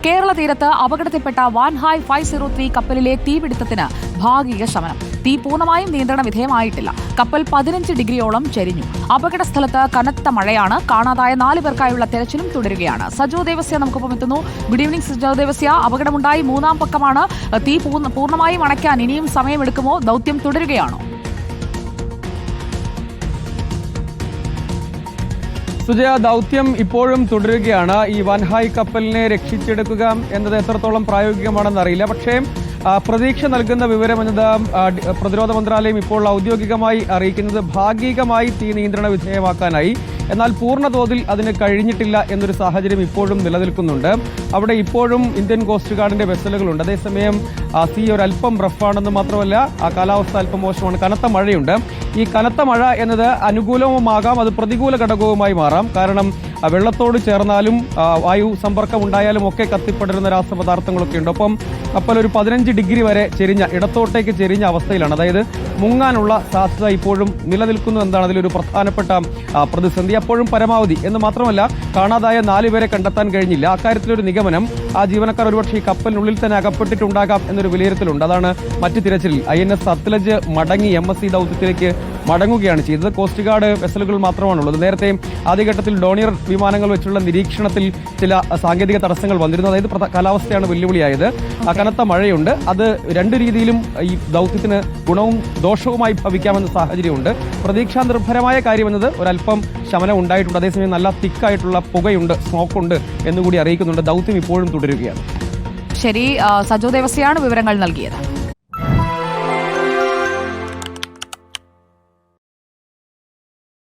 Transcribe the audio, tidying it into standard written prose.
കേരള തീരത്ത് അപകടത്തിൽപ്പെട്ട വാൻഹായ് 503 കപ്പലിലെ തീപിടുത്തത്തിന് ഭാഗിക ശമനം. തീ പൂർണ്ണമായും നിയന്ത്രണ വിധേയമായിട്ടില്ല. കപ്പൽ 15 ഡിഗ്രിയോളം ചെരിഞ്ഞു. അപകട സ്ഥലത്ത് കനത്ത മഴയാണ്. കാണാതായ 4 പേർക്കായുള്ള തെരച്ചിലും തുടരുകയാണ്. സജോ ദേവസ്യ നമുക്കൊപ്പം എത്തുന്നു. Good evening Sajo Devasya. അപകടമുണ്ടായി 3-ാം പക്കമാണ്. തീ പൂർണ്ണമായും അണയ്ക്കാൻ ഇനിയും സമയമെടുക്കുമോ? ദൗത്യം തുടരുകയാണോ? സുജയ, ദൗത്യം ഇപ്പോഴും തുടരുകയാണ്. ഈ വാൻഹായ് കപ്പലിനെ രക്ഷിച്ചെടുക്കുക എന്നത് എത്രത്തോളം പ്രായോഗികമാണെന്ന് അറിയില്ല. പക്ഷേ പ്രതീക്ഷ നൽകുന്ന വിവരം എന്നത് പ്രതിരോധ മന്ത്രാലയം ഇപ്പോൾ ഔദ്യോഗികമായി അറിയിക്കുന്നത് ഭാഗികമായി തീ നിയന്ത്രണ വിധേയമാക്കാനായി. എന്നാൽ പൂർണ്ണ തോതിൽ അതിന് കഴിഞ്ഞിട്ടില്ല എന്നൊരു സാഹചര്യം ഇപ്പോഴും നിലനിൽക്കുന്നുണ്ട്. അവിടെ ഇപ്പോഴും ഇന്ത്യൻ കോസ്റ്റ് ഗാർഡിന്റെ വെസലുകളുണ്ട്. അതേസമയം സീ ഒരല്പം റഫാണെന്ന് മാത്രമല്ല കാലാവസ്ഥ അല്പം മോശമാണ്. കനത്ത മഴയുണ്ട്. ഈ കനത്ത മഴ എന്നത് അനുകൂലവുമാകാം, അത് പ്രതികൂല ഘടകവുമായി മാറാം. കാരണം വെള്ളത്തോട് ചേർന്നാലും വായു സമ്പർക്കം ഉണ്ടായാലും ഒക്കെ കത്തിപ്പടരുന്ന രാസപദാർത്ഥങ്ങളൊക്കെ ഉണ്ട്. ഒപ്പം കപ്പൽ ഒരു 15 ഡിഗ്രി വരെ ഇടത്തോട്ടേക്ക് ചെരിഞ്ഞ അവസ്ഥയിലാണ്. അതായത് മുങ്ങാനുള്ള സാധ്യത ഇപ്പോഴും നിലനിൽക്കുന്നു എന്നതാണ് അതിലൊരു പ്രധാനപ്പെട്ട പ്രതിസന്ധി. അപ്പോഴും പരമാവധി എന്ന് മാത്രമല്ല, കാണാതായ 4 പേരെ കണ്ടെത്താൻ കഴിഞ്ഞില്ല. അക്കാര്യത്തിലൊരു നിഗമനം ആ ജീവനക്കാർ ഒരുപക്ഷെ ഈ കപ്പലിനുള്ളിൽ തന്നെ അകപ്പെട്ടിട്ടുണ്ടാകാം എന്നൊരു വിലയിരുത്തലുണ്ട്. അതാണ് മറ്റ് തിരച്ചിലിൽ INS സത്ലജ് മടങ്ങി MSC ദൗത്യത്തിലേക്ക് മടങ്ങുകയാണ് ചെയ്തത്. കോസ്റ്റ് ഗാർഡ് വെസലുകൾ മാത്രമാണുള്ളത്. നേരത്തെ ആദ്യഘട്ടത്തിൽ ഡോണിയർ വിമാനങ്ങൾ വെച്ചുള്ള നിരീക്ഷണത്തിൽ ചില സാങ്കേതിക തടസ്സങ്ങൾ വന്നിരുന്നു. അതായത് കാലാവസ്ഥയാണ് വെല്ലുവിളിയായത്. കനത്ത മഴയുണ്ട്. അത് രണ്ട് രീതിയിലും ഈ ദൗത്യത്തിന് ഗുണവും ദോഷവുമായി ഭവിക്കാമെന്ന സാഹചര്യമുണ്ട്. പ്രതീക്ഷാ നിർഭരമായ കാര്യമെന്നത് ഒരല്പം ശമനം ഉണ്ടായിട്ടുണ്ട്. അതേസമയം നല്ല തിക്കായിട്ടുള്ള പുകയുണ്ട്, സ്മോക്കുണ്ട് എന്നുകൂടി അറിയിക്കുന്നുണ്ട്. ദൗത്യം ഇപ്പോഴും തുടരുകയാണ്. ശരി, സജോ ദേവസ്യാണ് വിവരങ്ങൾ നൽകിയത്.